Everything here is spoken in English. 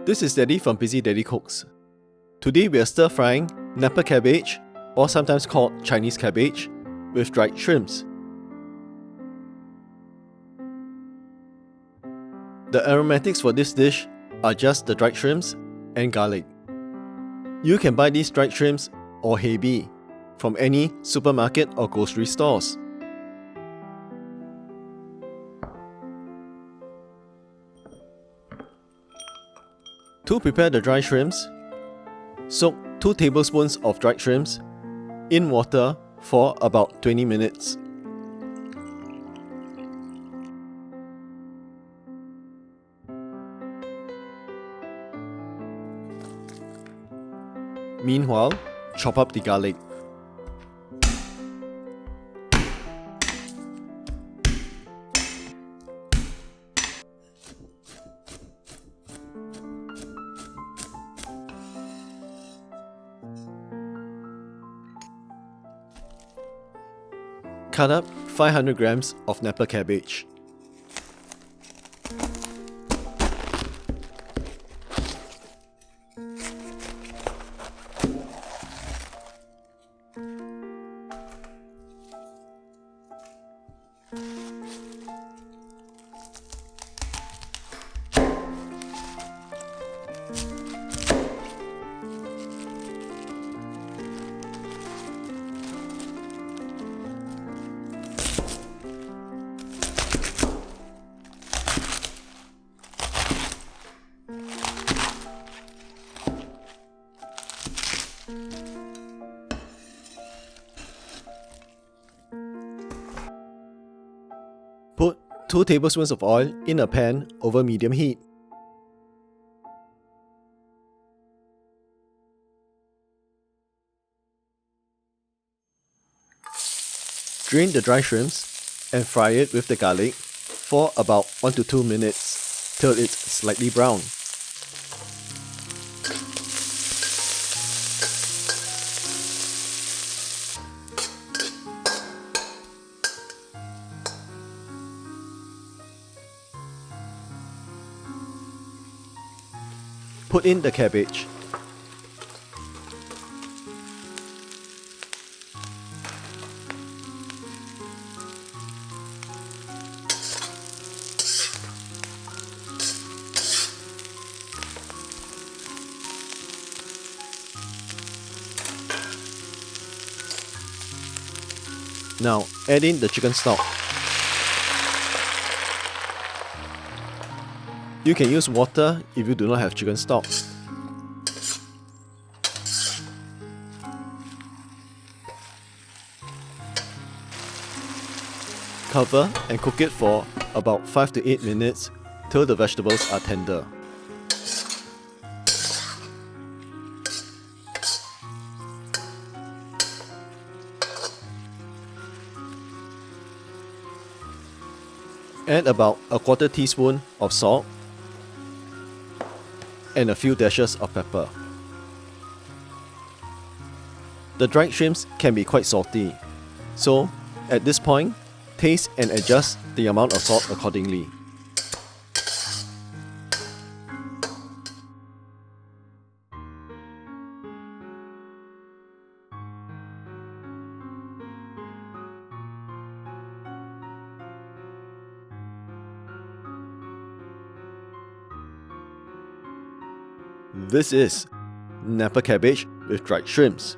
This is Daddy from Busy Daddy Cooks. Today we are stir frying Napa cabbage, or sometimes called Chinese cabbage, with dried shrimps. The aromatics for this dish are just the dried shrimps and garlic. You can buy these dried shrimps or heibi from any supermarket or grocery stores. To prepare the dried shrimps, soak 2 tablespoons of dried shrimps in water for about 20 minutes. Meanwhile, chop up the garlic. Cut up 500 grams of Napa cabbage. Put 2 tablespoons of oil in a pan over medium heat. Drain the dry shrimps and fry it with the garlic for about 1 to 2 minutes till it's slightly brown. Put in the cabbage. Now add in the chicken stock. You can use water if you do not have chicken stock. Cover and cook it for about 5 to 8 minutes till the vegetables are tender. Add about a quarter teaspoon of salt and a few dashes of pepper. The dried shrimps can be quite salty, so at this point, taste and adjust the amount of salt accordingly. This is Napa cabbage with dried shrimps.